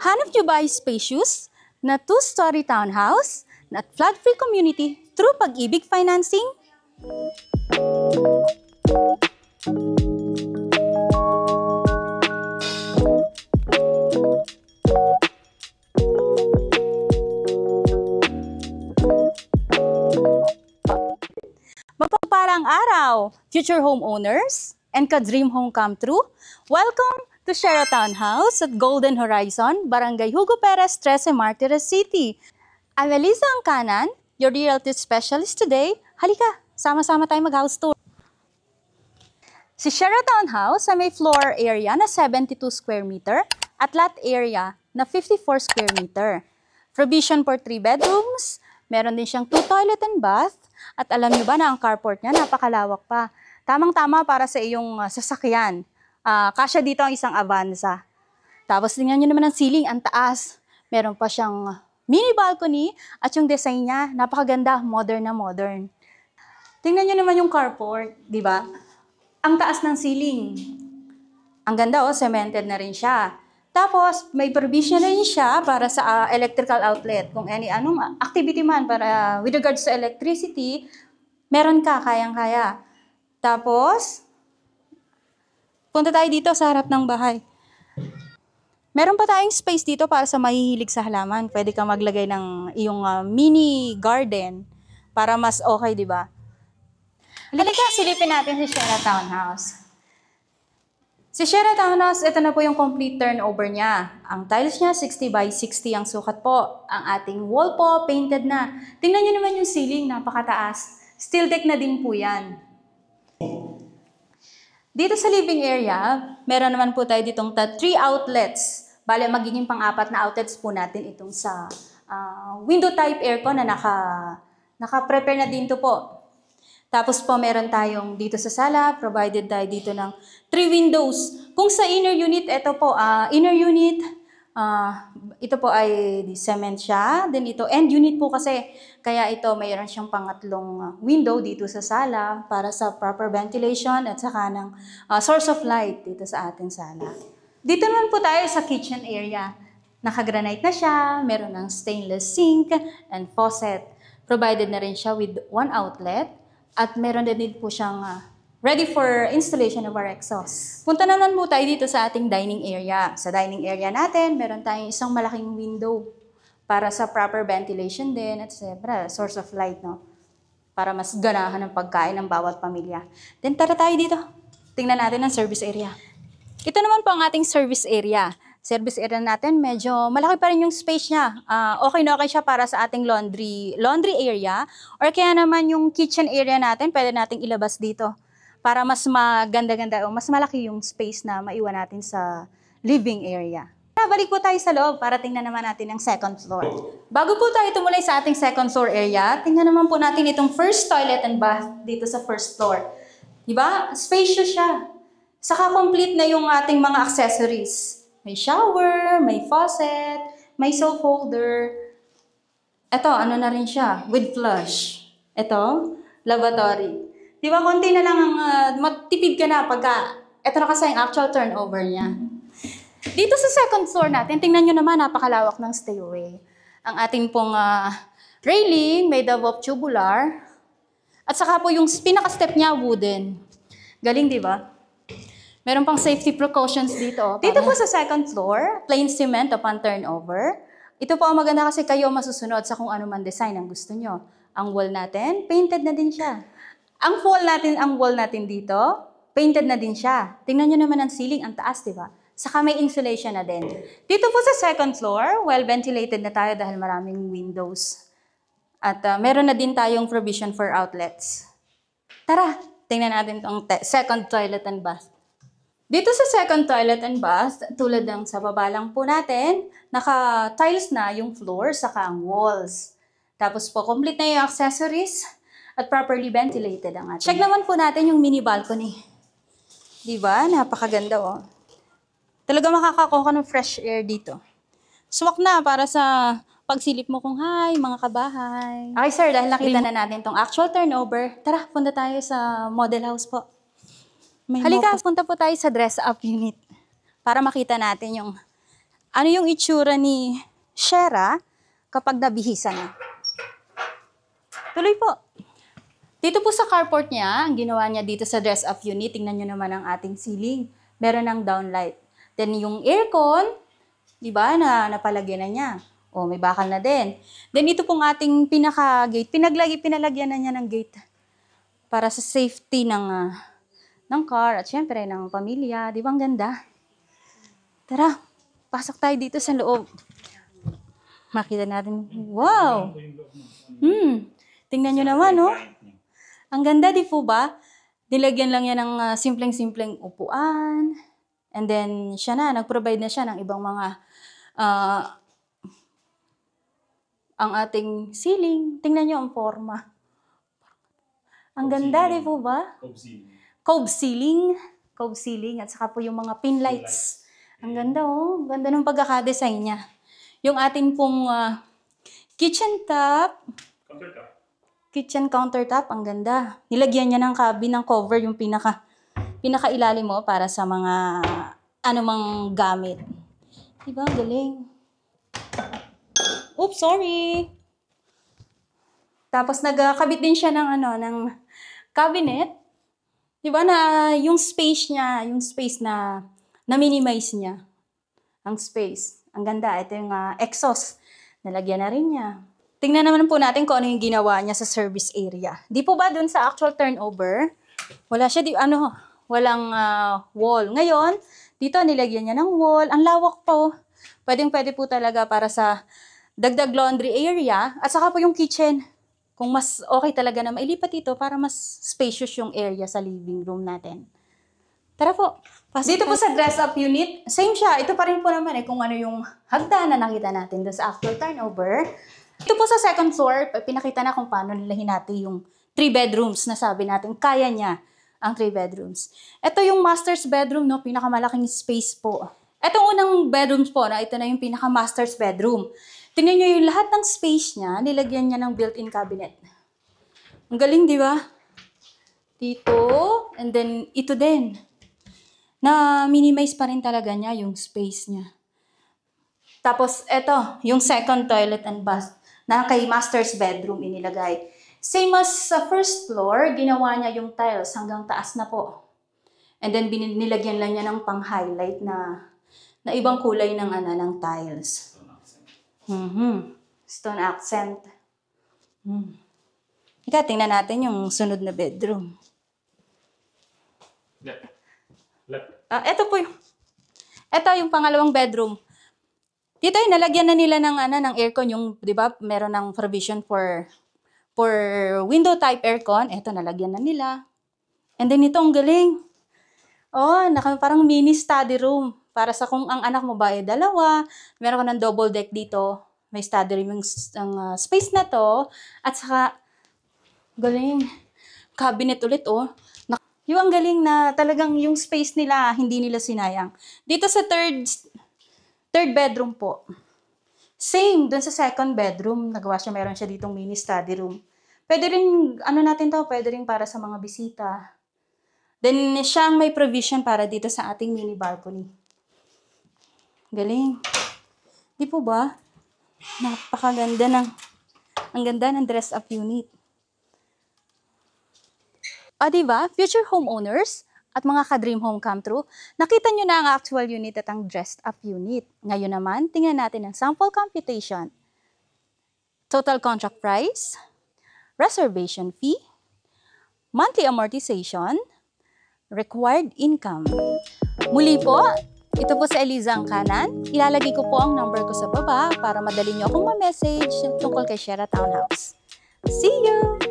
Hanap nyo ba ay spacious na 2-story townhouse na flood-free community through Pag-ibig Financing? Mapagpalang araw, future homeowners and ka-dream home come true. Welcome to Shera Townhouse at Golden Horizon, Barangay Hugo Perez, Trece Martires City. I'm Elisa Angkanan, your realty specialist today. Halika, sama-sama tayo mag-house tour. Si Shera Townhouse ay may floor area na 72 square meter at lot area na 54 square meter. Provision for 3 bedrooms, meron din siyang 2 toilet and bath. At alam niyo ba na ang carport niya napakalawak pa. Tamang-tama para sa iyong sasakyan. Kasya dito ang isang Avanza. Tapos tingnan niyo naman ang ceiling, ang taas. Meron pa siyang mini balcony at yung design niya napakaganda, modern na modern. Tingnan niyo naman yung carport, di ba? Ang taas ng ceiling. Ang ganda cemented na rin siya. Tapos, may provision na rin siya para sa electrical outlet. Kung anong activity man para with regards to electricity, meron ka, kayang-kaya. Tapos, punta tayo dito sa harap ng bahay. Meron pa tayong space dito para sa mahihilig sa halaman. Pwede ka maglagay ng iyong mini garden para mas okay, di ba? Halika, silipin natin si Shera Townhouse. Si Shera Townhouse, ito na po yung complete turnover niya. Ang tiles niya, 60 by 60 ang sukat po. Ang ating wall po, painted na. Tingnan niyo naman yung ceiling, napakataas. Steel deck na din po yan. Dito sa living area, meron naman po tayo ditong 3 outlets. Bale, magiging pang-apat na outlets po natin itong sa window type aircon na naka-prepare na din to po. Tapos po meron tayong dito sa sala, provided tayo dito ng 3 windows. Kung sa inner unit, ito po, ito po ay cement siya. Then ito, end unit po kasi, kaya ito mayroon siyang pangatlong window dito sa sala para sa proper ventilation at saka ng source of light dito sa ating sala. Dito naman po tayo sa kitchen area. Naka-granite na siya, meron ng stainless sink and faucet. Provided na rin siya with 1 outlet. At meron din po siyang ready for installation of our exhaust. Punta naman po tayo dito sa ating dining area. Sa dining area natin, meron tayong isang malaking window para sa proper ventilation din at siyempre, source of light, no? Para mas ganahan ang pagkain ng bawat pamilya. Then tara tayo dito. Tingnan natin ang service area. Ito naman po ang ating service area. Service area natin, medyo malaki pa rin yung space niya. Okay na okay siya para sa ating laundry area. Or kaya naman yung kitchen area natin, pwede nating ilabas dito. Para mas maganda-ganda o mas malaki yung space na maiwan natin sa living area. Balik po tayo sa loob para tingnan naman natin ang second floor. Bago po tayo tumulay sa ating second floor area, tingnan naman po natin itong first toilet and bath dito sa first floor. Diba? Spacious siya. Saka complete na yung ating mga accessories. May shower, may faucet, may soap holder. Ito, ano na rin siya, with flush. Ito, lavatory. Di ba, konti na lang ang matipid ka na pagka, ito na kasi ang actual turnover niya. Dito sa second floor natin, tingnan nyo naman, napakalawak ng stairway. Ang ating pong railing, made of tubular. At saka po yung pinaka-step niya, wooden. Galing, di ba? Meron pang safety precautions dito. Dito po sa second floor, plain cement upon turnover. Ito po ang maganda kasi kayo masusunod sa kung ano man design ang gusto nyo. Ang wall natin, painted na din siya. Ang wall natin dito, painted na din siya. Tingnan nyo naman ang ceiling, ang taas, di ba? Saka may insulation na din. Dito po sa second floor, well ventilated na tayo dahil maraming windows. At meron na din tayong provision for outlets. Tara, tingnan natin itong second toilet and bath. Dito sa second toilet and bath, tulad ng sa baba lang po natin, naka-tiles na yung floor saka ang walls. Tapos po, complete na yung accessories at properly ventilated ang ating. Check naman po natin yung mini balcony. Diba? Napakaganda Talaga makakakuha ka ng fresh air dito. Swak na para sa pagsilip mo kung hi, mga kabahay. Okay sir, dahil nakita na natin tong actual turnover, tara, punta tayo sa model house po. Halika, punta po tayo sa dress-up unit para makita natin yung ano yung itsura ni Shera kapag nabihisa na. Tuloy po. Dito po sa carport niya, ang ginawa niya dito sa dress-up unit, tingnan nyo naman ang ating ceiling. Meron ng downlight. Then yung aircon, di ba, na napalagyan na niya. O, may bakal na din. Then ito pong ating pinaka-gate. Pinalagyan na niya ng gate para sa safety ng car at syempre ng pamilya. Di ba ang ganda? Tara, pasok tayo dito sa loob. Makita natin. Wow! Tingnan nyo naman, no? Ang ganda, di po ba? Nilagyan lang yan ng simpleng-simpleng upuan. And then, siya na, nag-provide na siya ng ibang mga ang ating ceiling. Tingnan nyo ang forma. Ang ganda, di po ba? Cove ceiling. Cove ceiling. At saka po yung mga pin lights. Ang ganda, oh. Ganda ng pagkakadesign niya. Yung ating pong kitchen top. Kitchen countertop, ang ganda. Nilagyan niya ng cabin ng cover, yung pinaka-ilalim mo para sa mga anumang gamit. Diba? Ang galing. Oops, sorry. Tapos nagkabit din siya ng cabinet. Diba na yung space niya, yung space na na-minimize niya. Ang space. Ang ganda. Ito yung exhaust. Nalagyan na rin niya. Tingnan naman po natin kung ano yung ginawa niya sa service area. Di po ba dun sa actual turnover, wala siya, walang wall. Ngayon, dito nilagyan niya ng wall. Ang lawak po. Pwede po talaga para sa dagdag laundry area. At saka po yung kitchen. Kung mas okay talaga na mailipat ito para mas spacious yung area sa living room natin. Tara po. Dito po sa dress-up unit, same siya. Ito pa rin po naman kung ano yung hagdan na nakita natin dun sa actual turnover. Ito po sa second floor, pinakita na kung paano nila hinati yung 3 bedrooms na sabi natin, kaya niya ang 3 bedrooms. Ito yung master's bedroom, no? Pinakamalaking space po. Itong unang bedrooms po, ito na yung pinaka-master's bedroom. Tingnan nyo yung lahat ng space niya, nilagyan niya ng built-in cabinet. Ang galing, di ba? Dito, and then ito din. Na-minimize pa rin talaga niya yung space niya. Tapos, ito, yung second toilet and bath na kay master's bedroom inilagay. Same as sa first floor, ginawa niya yung tiles hanggang taas na po. And then, nilagyan lang niya ng pang-highlight na ibang kulay ng tiles. Stone accent. Ika, tingnan natin yung sunod na bedroom. Ito po yung pangalawang bedroom. Dito ay nalagyan na nila ng aircon, yung 'di ba, meron ng provision for window type aircon. Ito nalagyan na nila. And then ito ang galing. Oh, parang mini study room para sa kung ang anak mo ba ay dalawa, meron ka ng double deck dito. May study room yung space na to at saka galing cabinet ulit, oh. Yung ang galing na talagang yung space nila hindi nila sinayang. Dito sa third bedroom po. Same, dun sa second bedroom, meron siya ditong mini study room. Pwede rin, pwede rin para sa mga bisita. Then, siyang may provision para dito sa ating mini balcony. Galing. Di po ba? Napakaganda ang ganda ng dress-up unit. Diba? Future homeowners at mga ka-dream home come true, nakita nyo na ang actual unit at ang dressed-up unit. Ngayon naman, tingnan natin ang sample computation. Total contract price, reservation fee, monthly amortization, required income. Muli po, ito po si Eliza ang kanan. Ilalagay ko po ang number ko sa baba para madali nyo akong ma-message tungkol kay Shera Townhouse. See you!